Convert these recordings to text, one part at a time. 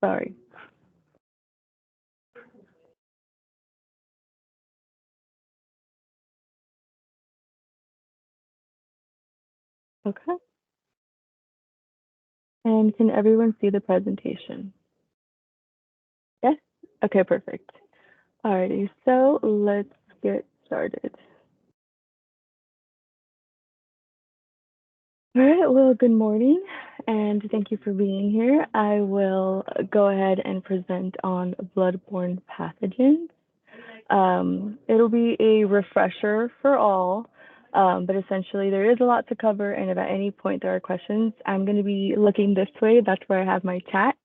Sorry. Okay. And can everyone see the presentation? Yes? Okay, perfect. Alrighty, so let's get started. All right, well, good morning, and thank you for being here. I will go ahead and present on bloodborne pathogens. It'll be a refresher for all, but essentially there is a lot to cover, and if at any point there are questions, I'm going to be looking this way. That's where I have my chat.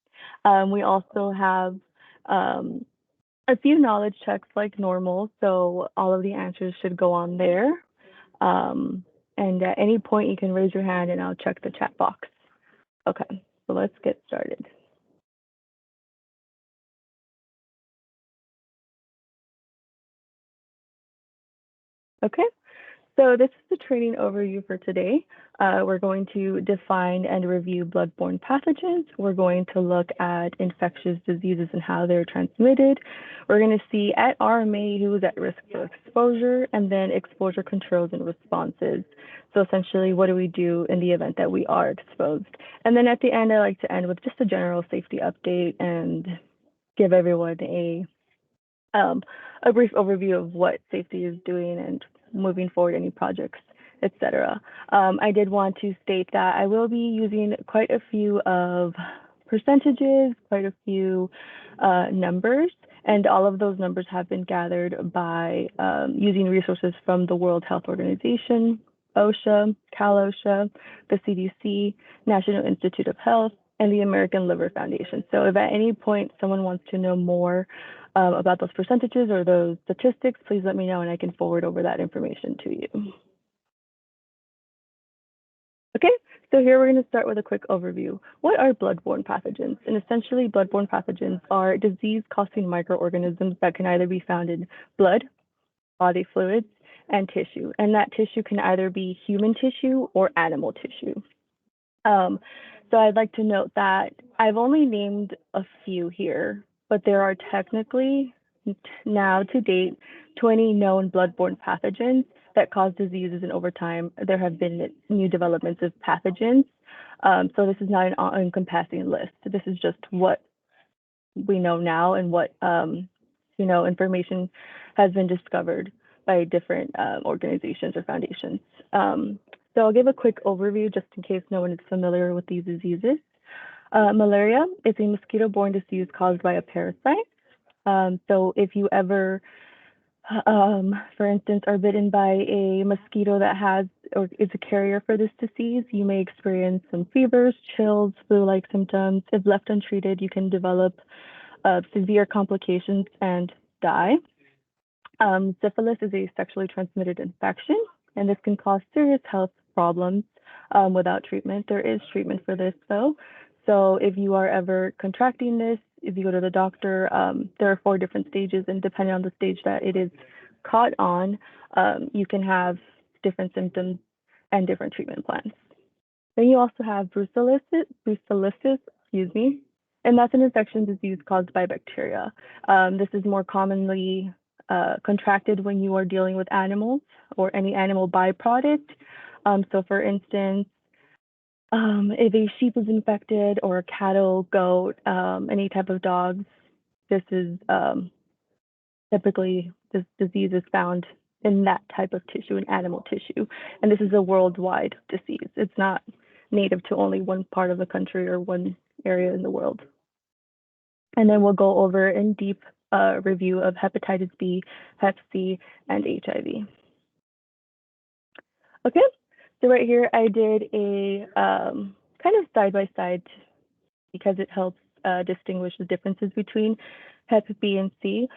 We also have a few knowledge checks like normal, so all of the answers should go on there. Um, and at any point, you can raise your hand and I'll check the chat box. Okay, so let's get started. Okay, so this is the training overview for today. We're going to define and review bloodborne pathogens. We're going to look at infectious diseases and how they're transmitted. We're going to see at RMA who is at risk for exposure, and then exposure controls and responses. So essentially, what do we do in the event that we are exposed? And then at the end, I like to end with just a general safety update and give everyone a brief overview of what safety is doing and moving forward, any projects, etc. I did want to state that I will be using quite a few of percentages, quite a few numbers, and all of those numbers have been gathered by using resources from the World Health Organization, OSHA, Cal-OSHA, the CDC, National Institute of Health, and the American Liver Foundation. So if at any point someone wants to know more about those percentages or those statistics, please let me know and I can forward over that information to you. Okay, so here we're going to start with a quick overview. What are bloodborne pathogens? And essentially, bloodborne pathogens are disease-causing microorganisms that can either be found in blood, body fluids, and tissue. And that tissue can either be human tissue or animal tissue. So I'd like to note that I've only named a few here, but there are technically now to date 20 known bloodborne pathogens that cause diseases, and over time there have been new developments of pathogens. So this is not an all-encompassing list. This is just what we know now and what information has been discovered by different organizations or foundations. So I'll give a quick overview just in case no one is familiar with these diseases. Malaria is a mosquito-borne disease caused by a parasite. So if you ever, for instance, are bitten by a mosquito that has or is a carrier for this disease, you may experience some fevers, chills, flu-like symptoms. If left untreated, you can develop severe complications and die. Syphilis is a sexually transmitted infection, and this can cause serious health problems without treatment. There is treatment for this, though. So if you are ever contracting this, if you go to the doctor, there are 4 different stages, and depending on the stage that it is caught on, you can have different symptoms and different treatment plans. Then you also have brucellosis, excuse me, and that's an infection disease caused by bacteria. This is more commonly contracted when you are dealing with animals or any animal byproduct. So for instance, if a sheep is infected or a cattle, goat, any type of dogs, this is typically this disease is found in that type of tissue, in animal tissue. And this is a worldwide disease. It's not native to only one part of the country or one area in the world. And then we'll go over in deep review of hepatitis B, Hep C, and HIV. Okay, so right here I did a kind of side-by-side because it helps distinguish the differences between Hep B and C.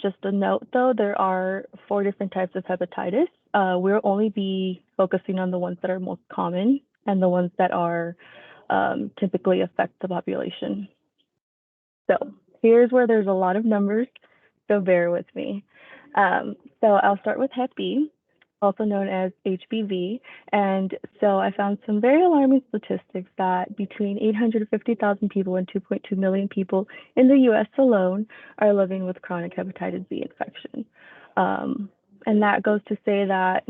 Just a note though, there are 4 different types of hepatitis. We'll only be focusing on the ones that are most common and the ones that are typically affect the population. So here's where there's a lot of numbers, so bear with me. So I'll start with Hep B. also known as HBV. And so I found some very alarming statistics that between 850,000 people and 2.2 million people in the US alone are living with chronic hepatitis B infection. And that goes to say that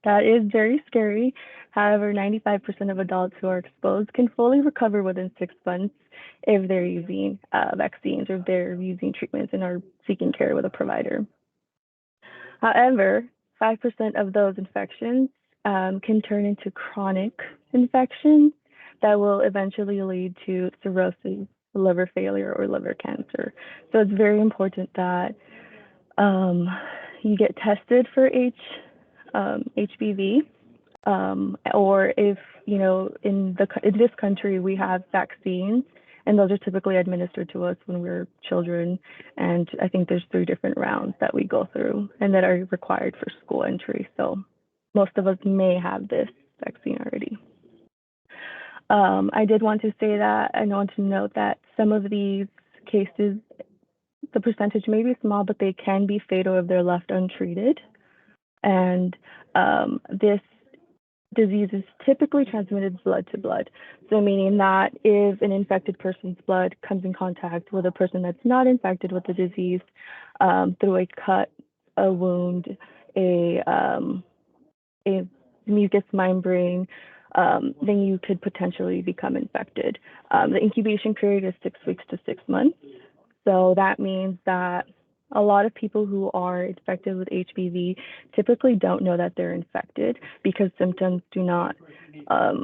that is very scary. However, 95% of adults who are exposed can fully recover within 6 months if they're using vaccines or if they're using treatments and are seeking care with a provider. However, 5% of those infections can turn into chronic infections that will eventually lead to cirrhosis, liver failure, or liver cancer. So it's very important that you get tested for HBV, or if in this country we have vaccines, and those are typically administered to us when we're children. And I think there's 3 different rounds that we go through and that are required for school entry. So most of us may have this vaccine already. I did want to say that I want to note that some of these cases, the percentage may be small, but they can be fatal if they're left untreated. And this disease is typically transmitted blood to blood. So meaning that if an infected person's blood comes in contact with a person that's not infected with the disease, through a cut, a wound, a mucous membrane, then you could potentially become infected. The incubation period is 6 weeks to 6 months. So that means that a lot of people who are infected with HBV typically don't know that they're infected because symptoms do not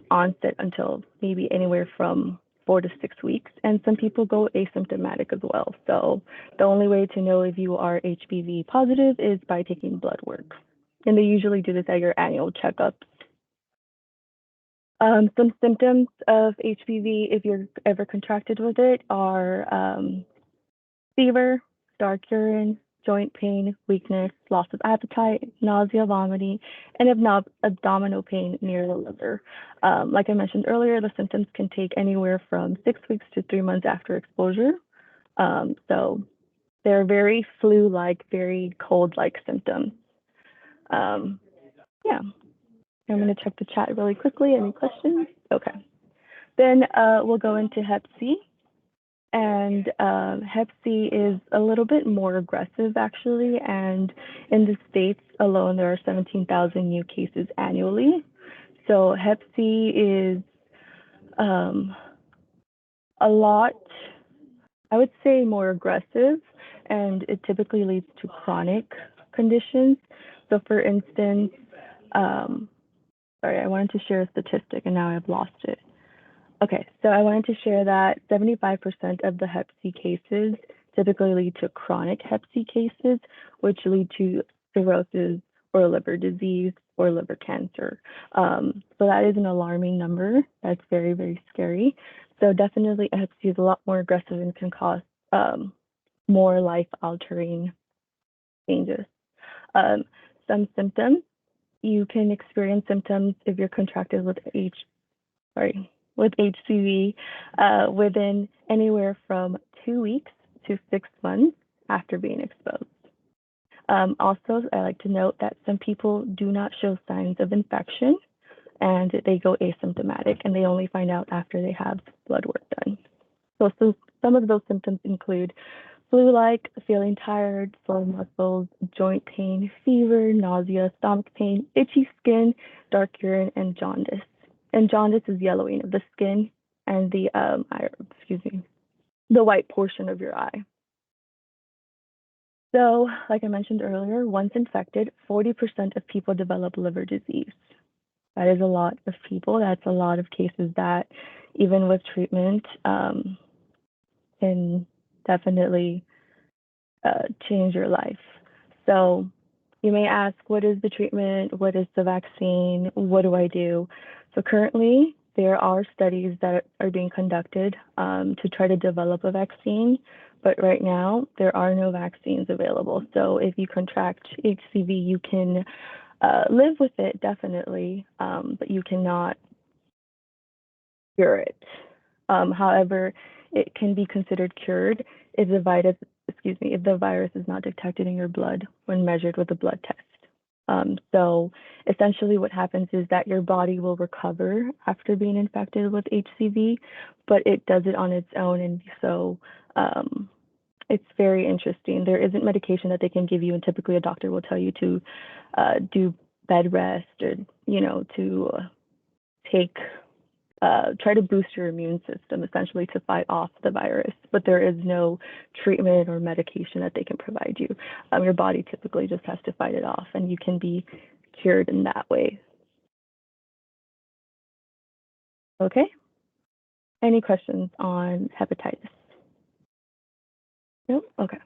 onset until maybe anywhere from 4 to 6 weeks. And some people go asymptomatic as well. So the only way to know if you are HBV positive is by taking blood work. And they usually do this at your annual checkups. Some symptoms of HBV, if you're ever contracted with it, are fever, dark urine, joint pain, weakness, loss of appetite, nausea, vomiting, and abdominal pain near the liver. Like I mentioned earlier, the symptoms can take anywhere from 6 weeks to 3 months after exposure. So they're very flu-like, very cold-like symptoms. Yeah, I'm going to check the chat really quickly. Any questions? Okay. Then we'll go into Hep C. And Hep C is a little bit more aggressive, actually. And in the States alone, there are 17,000 new cases annually. So Hep C is a lot, I would say, more aggressive, and it typically leads to chronic conditions. So for instance, sorry, I wanted to share a statistic and now I've lost it. Okay, so I wanted to share that 75% of the Hep C cases typically lead to chronic Hep C cases, which lead to cirrhosis or liver disease or liver cancer. So that is an alarming number. That's very, very scary. So definitely Hep C is a lot more aggressive and can cause more life-altering changes. Some symptoms, you can experience symptoms if you're contracted with HCV within anywhere from 2 weeks to 6 months after being exposed. Also, I like to note that some people do not show signs of infection and they go asymptomatic and they only find out after they have blood work done. So some of those symptoms include flu-like, feeling tired, sore muscles, joint pain, fever, nausea, stomach pain, itchy skin, dark urine, and jaundice. And jaundice is yellowing of the skin and the white portion of your eye. So, like I mentioned earlier, once infected, 40% of people develop liver disease. That is a lot of people. That's a lot of cases that, even with treatment, can definitely change your life. So you may ask, what is the treatment? What is the vaccine? What do I do? So currently, there are studies that are being conducted to try to develop a vaccine, but right now, there are no vaccines available. So if you contract HCV, you can live with it, definitely, but you cannot cure it. However, it can be considered cured if the virus is not detected in your blood when measured with a blood test. So essentially what happens is that your body will recover after being infected with HCV, but it does it on its own. And so it's very interesting. There isn't medication that they can give you, and typically a doctor will tell you to do bed rest or, to take try to boost your immune system essentially to fight off the virus, but there is no treatment or medication that they can provide you. Your body typically just has to fight it off, and you can be cured in that way. Okay. Any questions on hepatitis? No? Okay.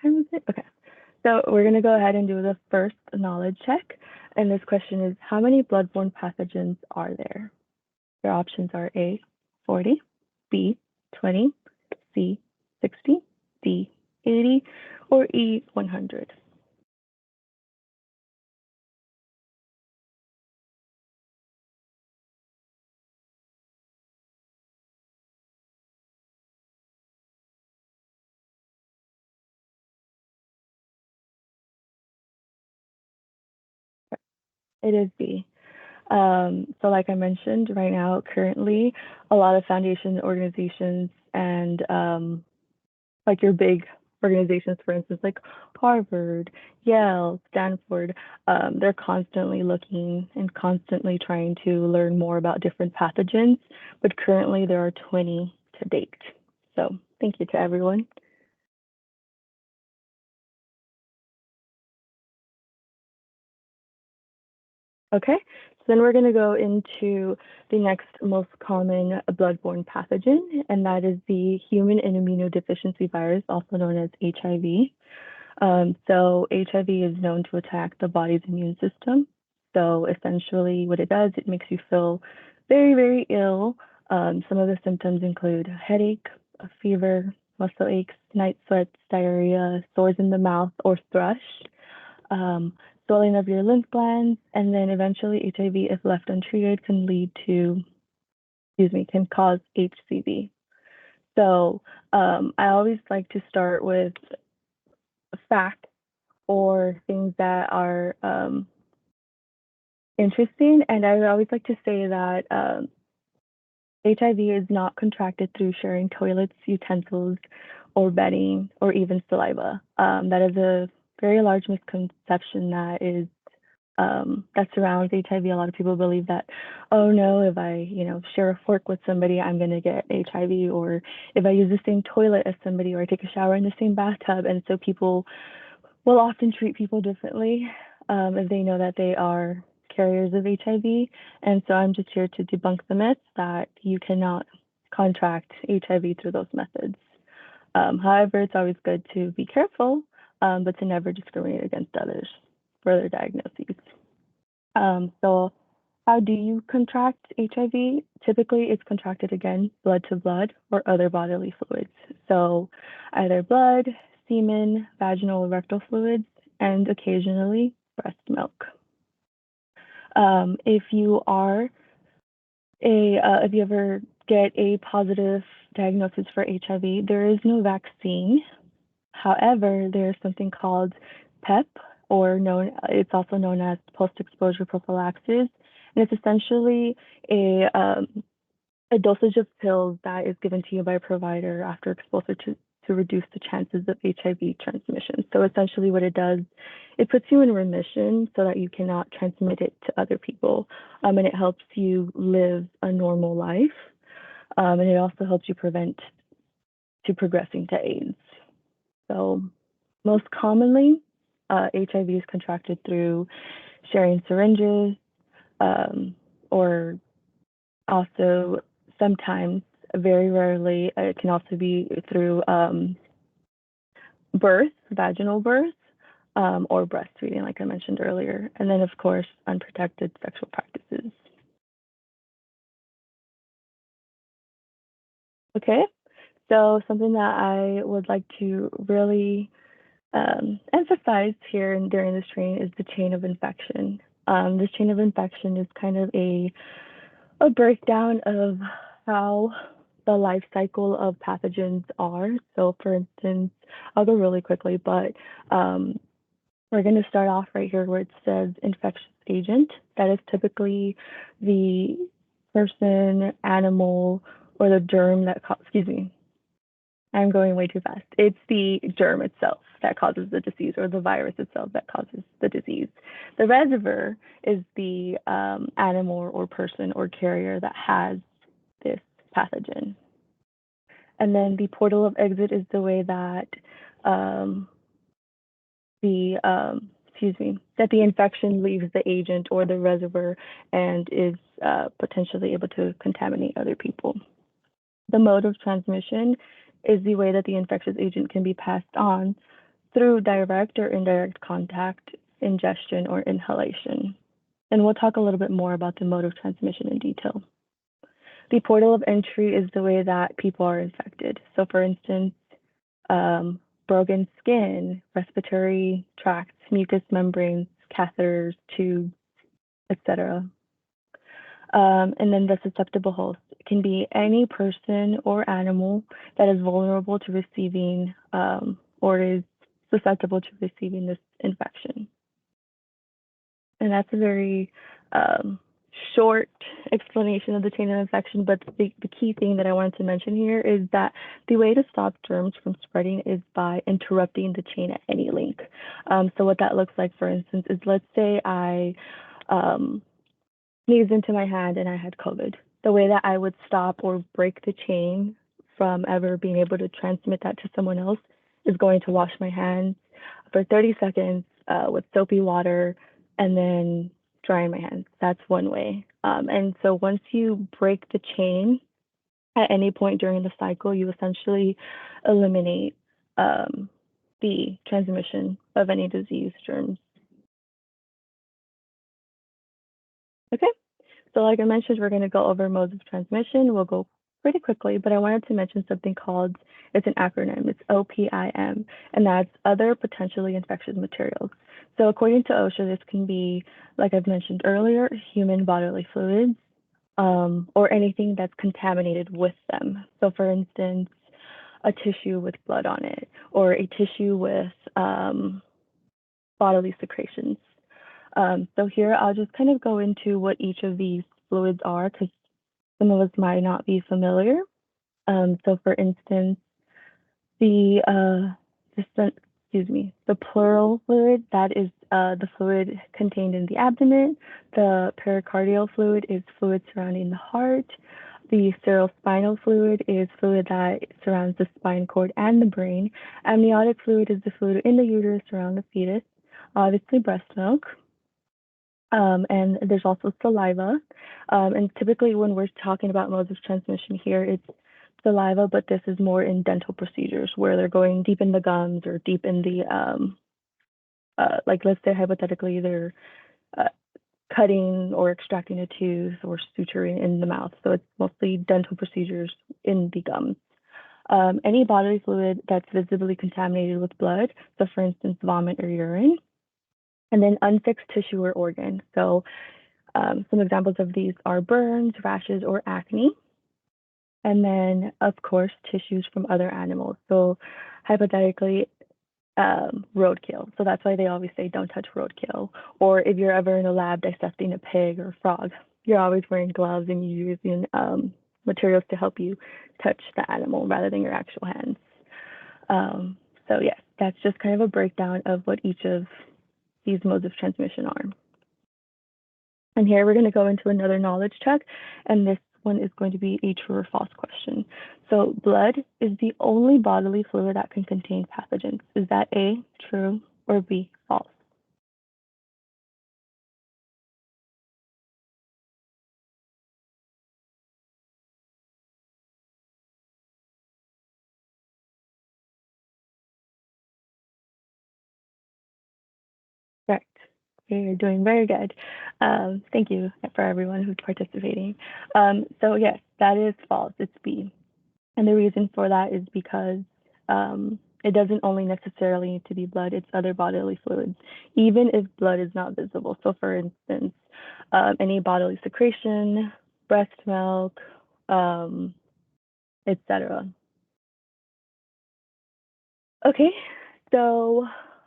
Okay. So we're going to go ahead and do the first knowledge check. And this question is, how many bloodborne pathogens are there? Your options are A, 40, B, 20, C, 60, D, 80, or E, 100. It is B. So like I mentioned, right now, currently, a lot of foundation organizations and like your big organizations, for instance, like Harvard, Yale, Stanford, they're constantly looking and constantly trying to learn more about different pathogens, but currently there are 20 to date. So thank you to everyone. Okay, so then we're going to go into the next most common bloodborne pathogen, and that is the human immunodeficiency virus, also known as HIV. So HIV is known to attack the body's immune system. So essentially what it does, it makes you feel very, very ill. Some of the symptoms include a headache, a fever, muscle aches, night sweats, diarrhea, sores in the mouth or thrush, um, swelling of your lymph glands, and then eventually HIV, if left untreated, can lead to, can cause HCV. So I always like to start with facts or things that are interesting. And I would always like to say that HIV is not contracted through sharing toilets, utensils, or bedding, or even saliva. That is a very large misconception that surrounds HIV. A lot of people believe that, oh no, if I, share a fork with somebody, I'm going to get HIV, or if I use the same toilet as somebody, or I take a shower in the same bathtub. And so people will often treat people differently if they know that they are carriers of HIV. And so I'm just here to debunk the myth that you cannot contract HIV through those methods. However, it's always good to be careful, but to never discriminate against others for their diagnoses. So how do you contract HIV? Typically, it's contracted again, blood to blood or other bodily fluids. So either blood, semen, vaginal or rectal fluids, and occasionally breast milk. If you are if you ever get a positive diagnosis for HIV, there is no vaccine. However, there's something called PEP, it's also known as post-exposure prophylaxis, and it's essentially a dosage of pills that is given to you by a provider after exposure to reduce the chances of HIV transmission. So essentially what it does, it puts you in remission so that you cannot transmit it to other people. And it helps you live a normal life. And it also helps you prevent to progressing to AIDS. So most commonly, HIV is contracted through sharing syringes, or also sometimes, very rarely, it can also be through birth, vaginal birth, or breastfeeding, like I mentioned earlier. And then, of course, unprotected sexual practices. Okay, so something that I would like to really emphasize here and during this training is the chain of infection. This chain of infection is kind of a breakdown of how the life cycle of pathogens are. So for instance, I'll go really quickly, but We're going to start off right here where it says infectious agent. That is typically the person, animal, or the germ that, excuse me, I'm going way too fast. It's the germ itself that causes the disease, or the virus itself that causes the disease. The reservoir is the animal or person or carrier that has this pathogen. And then the portal of exit is the way that um, that the infection leaves the agent or the reservoir and is potentially able to contaminate other people. The mode of transmission is the way that the infectious agent can be passed on through direct or indirect contact, ingestion, or inhalation. And we'll talk a little bit more about the mode of transmission in detail. The portal of entry is the way that people are infected. So, for instance, broken skin, respiratory tracts, mucous membranes, catheters, tubes, etc. And then the susceptible host can be any person or animal that is vulnerable to receiving or is susceptible to receiving this infection. And that's a very short explanation of the chain of infection, but the key thing that I wanted to mention here is that the way to stop germs from spreading is by interrupting the chain at any link. So what that looks like, for instance, is let's say I sneezed into my hand and I had COVID. The way that I would stop or break the chain from ever being able to transmit that to someone else is going to wash my hands for 30 seconds with soapy water and then drying my hands. That's one way. And so once you break the chain at any point during the cycle, you essentially eliminate the transmission of any disease germs. Okay. So like I mentioned, we're going to go over modes of transmission. We'll go pretty quickly, but I wanted to mention something called, it's an acronym, it's OPIM, and that's other potentially infectious materials. So according to OSHA, this can be, like I've mentioned earlier, human bodily fluids, or anything that's contaminated with them. So for instance, a tissue with blood on it, or a tissue with bodily secretions. So here I'll just kind of go into what each of these fluids are because some of us might not be familiar. So for instance, the the pleural fluid, that is the fluid contained in the abdomen. The pericardial fluid is fluid surrounding the heart. The cerebrospinal fluid is fluid that surrounds the spine cord and the brain. Amniotic fluid is the fluid in the uterus around the fetus. Obviously, breast milk. And there's also saliva. And typically when we're talking about modes of transmission here, it's saliva, but this is more in dental procedures where they're going deep in the gums or deep in the, like let's say hypothetically, they're cutting or extracting a tooth or suturing in the mouth. So it's mostly dental procedures in the gums. Any bodily fluid that's visibly contaminated with blood, so for instance, vomit or urine. And then unfixed tissue or organ. So some examples of these are burns, rashes, or acne. And then, of course, tissues from other animals. So hypothetically, roadkill. So that's why they always say don't touch roadkill. Or if you're ever in a lab dissecting a pig or a frog, you're always wearing gloves and you're using materials to help you touch the animal rather than your actual hands. So yes, that's just kind of a breakdown of what each of these modes of transmission are. And here we're going to go into another knowledge check, and this one is going to be a true or false question. So blood is the only bodily fluid that can contain pathogens. Is that A, true, or B, false? Correct. You're doing very good. Thank you for everyone who's participating. So yes, that is false. It's B. And the reason for that is because it doesn't only necessarily need to be blood, it's other bodily fluids, even if blood is not visible. So for instance, any bodily secretion, breast milk, etc. Okay, so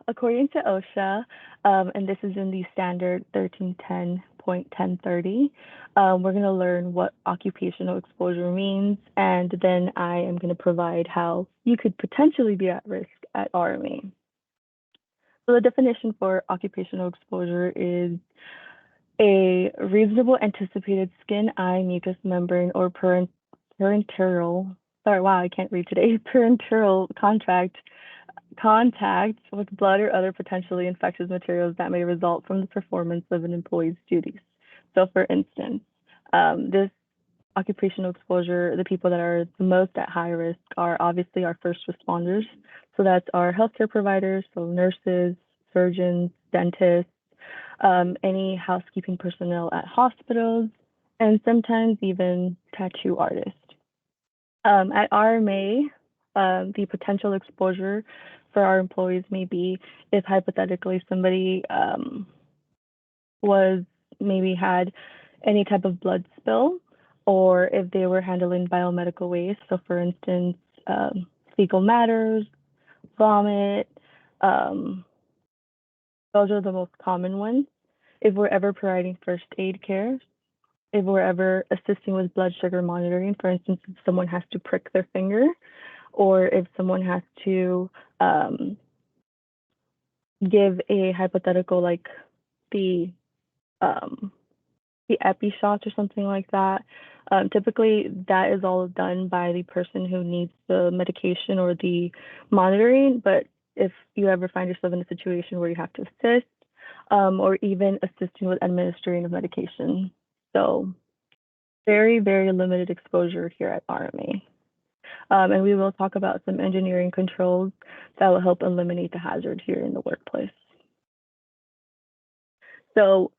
according to OSHA, and this is in the standard 1310.1030, we're going to learn what occupational exposure means, and then I am going to provide how you could potentially be at risk at RMA. So the definition for occupational exposure is a reasonable anticipated skin, eye, mucous membrane, or parenteral, sorry, wow, I can't read today, parenteral contact with blood or other potentially infectious materials that may result from the performance of an employee's duties. So for instance, this occupational exposure, the people that are the most at high risk are obviously our first responders. So that's our healthcare providers, so nurses, surgeons, dentists, any housekeeping personnel at hospitals, and sometimes even tattoo artists. At RMA, the potential exposure for our employees may be if hypothetically somebody was maybe had any type of blood spill, or if they were handling biomedical waste. So, for instance, fecal matters, vomit, um, those are the most common ones. If we're ever providing first aid care, if we're ever assisting with blood sugar monitoring, for instance, if someone has to prick their finger, or if someone has to give a hypothetical like the um, the epi shots or something like that. Typically, that is all done by the person who needs the medication or the monitoring. But if you ever find yourself in a situation where you have to assist, or even assisting with administering of medication, so very, very limited exposure here at RMA. And we will talk about some engineering controls that will help eliminate the hazard here in the workplace. So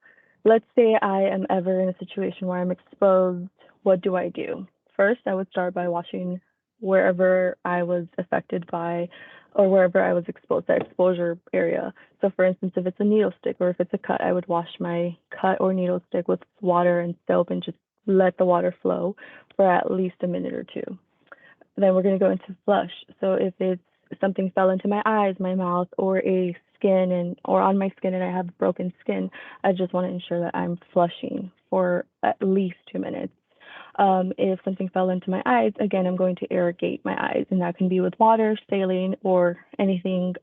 let's say I am ever in a situation where I'm exposed, what do I do? First, I would start by washing wherever I was affected by or wherever I was exposed, that exposure area. So for instance, if it's a needle stick or if it's a cut, I would wash my cut or needle stick with water and soap and just let the water flow for at least a minute or two. Then we're going to go into flush. So if it's something fell into my eyes, my mouth, or a skin and or on my skin and I have broken skin, I just want to ensure that I'm flushing for at least 2 minutes. If something fell into my eyes, again, I'm going to irrigate my eyes, and that can be with water, saline, or anything.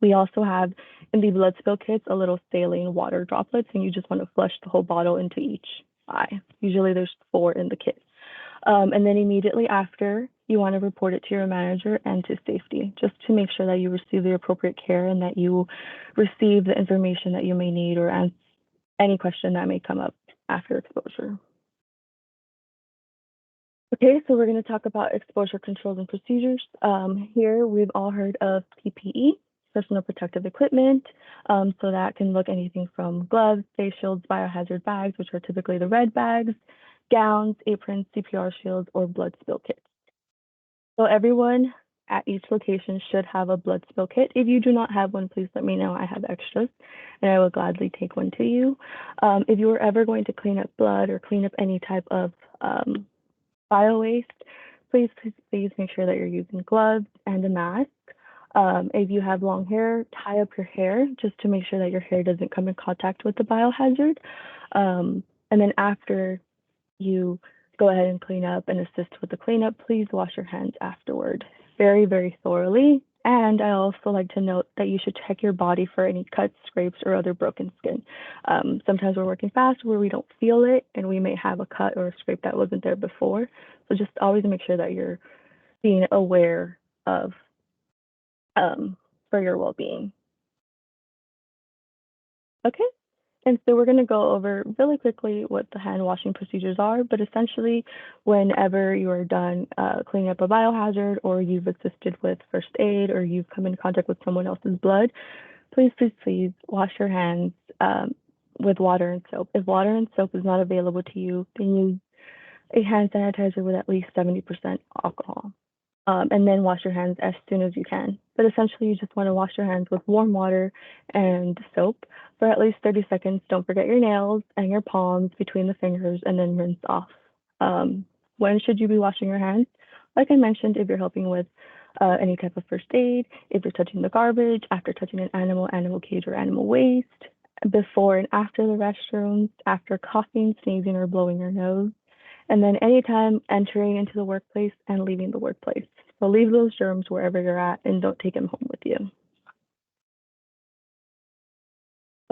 We also have in the blood spill kits a little saline water droplets, and you just want to flush the whole bottle into each eye. Usually there's 4 in the kit. And then immediately after, you want to report it to your manager and to safety, just to make sure that you receive the appropriate care and that you receive the information that you may need or answer any question that may come up after exposure. Okay, so we're going to talk about exposure controls and procedures. Here, we've all heard of PPE, personal protective equipment. So that can look anything from gloves, face shields, biohazard bags, which are typically the red bags, gowns, aprons, CPR shields, or blood spill kits. So everyone at each location should have a blood spill kit. If you do not have one, please let me know. I have extras, and I will gladly take one to you. If you are ever going to clean up blood or clean up any type of bio waste, please make sure that you're using gloves and a mask. If you have long hair, tie up your hair just to make sure that your hair doesn't come in contact with the biohazard. And then after you go ahead and clean up and assist with the cleanup, please wash your hands afterward very, very thoroughly. And I also like to note that you should check your body for any cuts, scrapes, or other broken skin. Sometimes we're working fast where we don't feel it and we may have a cut or a scrape that wasn't there before. So just always make sure that you're being aware of for your well-being. Okay, and so we're going to go over really quickly what the hand washing procedures are, but essentially whenever you are done cleaning up a biohazard or you've assisted with first aid or you've come in contact with someone else's blood, please wash your hands with water and soap. If water and soap is not available to you, then use a hand sanitizer with at least 70% alcohol. And then wash your hands as soon as you can. But essentially, you just want to wash your hands with warm water and soap for at least 30 seconds. Don't forget your nails and your palms between the fingers, and then rinse off. When should you be washing your hands? Like I mentioned, if you're helping with any type of first aid, if you're touching the garbage, after touching an animal cage, or animal waste, before and after the restrooms, after coughing, sneezing, or blowing your nose, and then anytime entering into the workplace and leaving the workplace. So leave those germs wherever you're at and don't take them home with you.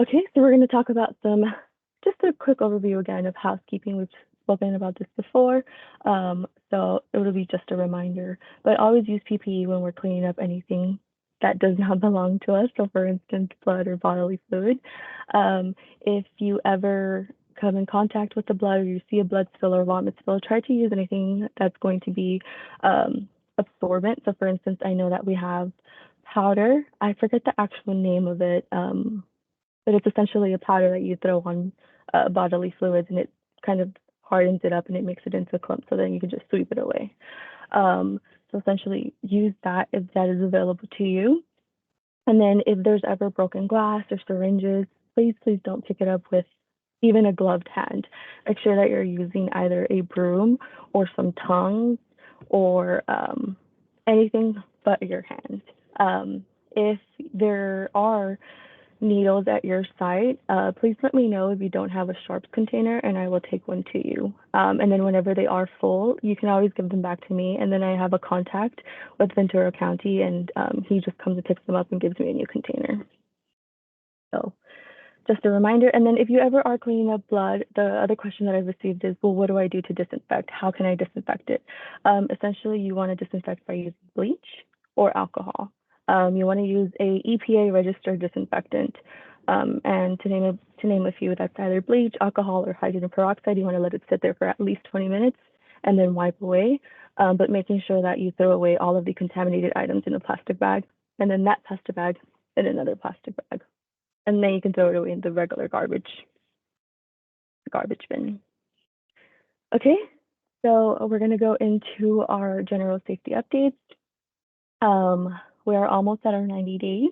Okay, so we're going to talk about just a quick overview again of housekeeping. We've spoken about this before, so it'll be just a reminder. But always use PPE when we're cleaning up anything that does not belong to us. So, for instance, blood or bodily fluid. If you ever come in contact with the blood, or you see a blood spill or vomit spill, try to use anything that's going to be absorbent. So, for instance, I know that we have powder. I forget the actual name of it. But it's essentially a powder that you throw on bodily fluids, and it kind of hardens it up and it makes it into a clump, so then you can just sweep it away. So essentially use that if that is available to you. And then if there's ever broken glass or syringes, please don't pick it up with even a gloved hand. Make sure that you're using either a broom or some tongs, or anything but your hand. If there are needles at your site, please let me know if you don't have a sharps container, and I will take one to you. And then whenever they are full, you can always give them back to me. And then I have a contact with Ventura County, and he just comes and picks them up and gives me a new container. So just a reminder. And then if you ever are cleaning up blood, the other question that I've received is, well, what do I do to disinfect? How can I disinfect it? Essentially, you want to disinfect by using bleach or alcohol. You want to use a EPA registered disinfectant. And to name a few, that's either bleach, alcohol, or hydrogen peroxide. You want to let it sit there for at least 20 minutes and then wipe away, but making sure that you throw away all of the contaminated items in a plastic bag, and then that plastic bag in another plastic bag. And then you can throw it away in the regular garbage bin. Okay, so we're going to go into our general safety updates. We are almost at our 90 days.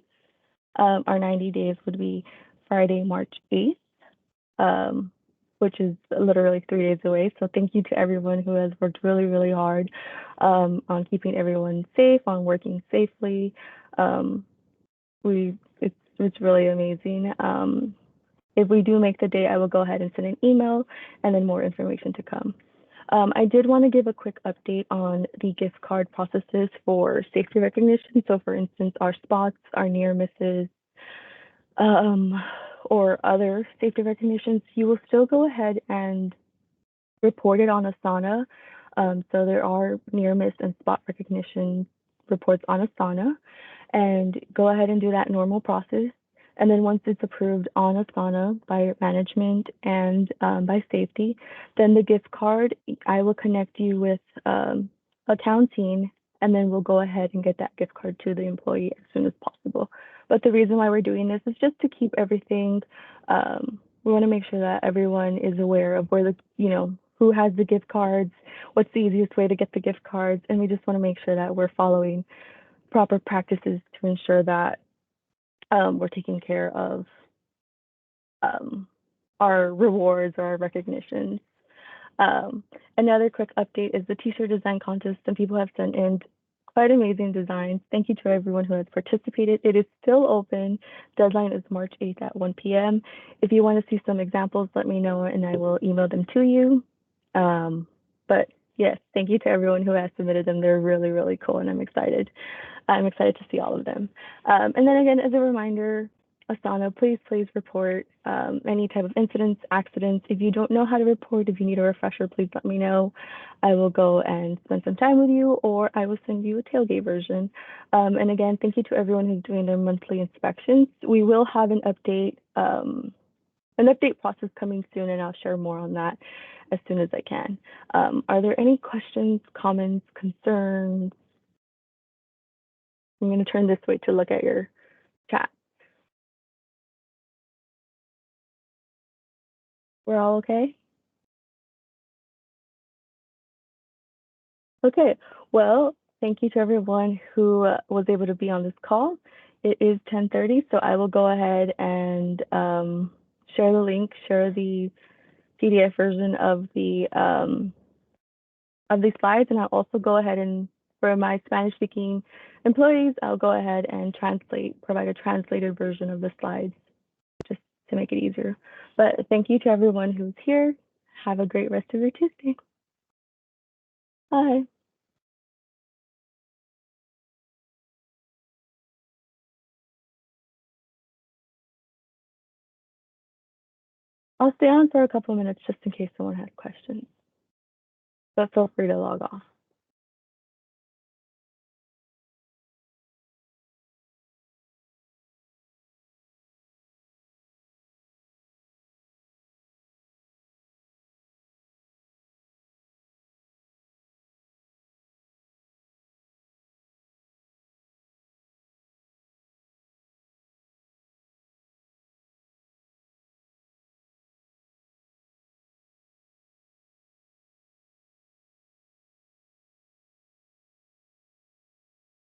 Our 90 days would be Friday, March 8th, which is literally 3 days away. So thank you to everyone who has worked really, really hard on keeping everyone safe, on working safely. It's really amazing. If we do make the date, I will go ahead and send an email and then more information to come. I did want to give a quick update on the gift card processes for safety recognition. So for instance, our spots, our near misses, or other safety recognitions, you will still go ahead and report it on Asana. So there are near miss and spot recognition reports on Asana, and go ahead and do that normal process. And then once it's approved on Asana by management and by safety, then the gift card, I will connect you with accounting, and then we'll go ahead and get that gift card to the employee as soon as possible. But the reason why we're doing this is just to keep everything, we want to make sure that everyone is aware of where who has the gift cards, what's the easiest way to get the gift cards, and we just want to make sure that we're following proper practices to ensure that we're taking care of our rewards or our recognitions. Another quick update is the t-shirt design contest. Some people have sent in quite amazing designs. Thank you to everyone who has participated. It is still open. Deadline is March 8th at 1 p.m. If you want to see some examples, let me know and I will email them to you. But yes, thank you to everyone who has submitted them. They're really, really cool, and I'm excited. I'm excited to see all of them. And then again, as a reminder, Asana, please report any type of incidents, accidents. If you don't know how to report, if you need a refresher, please let me know. I will go and spend some time with you, or I will send you a tailgate version. And again, thank you to everyone who's doing their monthly inspections. We will have an update process coming soon, and I'll share more on that as soon as I can. Are there any questions, comments, concerns? I'm going to turn this way to look at your chat. We're all okay? Okay, well, thank you to everyone who was able to be on this call. It is 10:30, so I will go ahead and share the link, share the PDF version of the slides, and I'll also go ahead and For my Spanish-speaking employees, I'll go ahead and provide a translated version of the slides just to make it easier. But thank you to everyone who's here. Have a great rest of your Tuesday. Bye. I'll stay on for a couple minutes just in case someone has questions. But feel free to log off.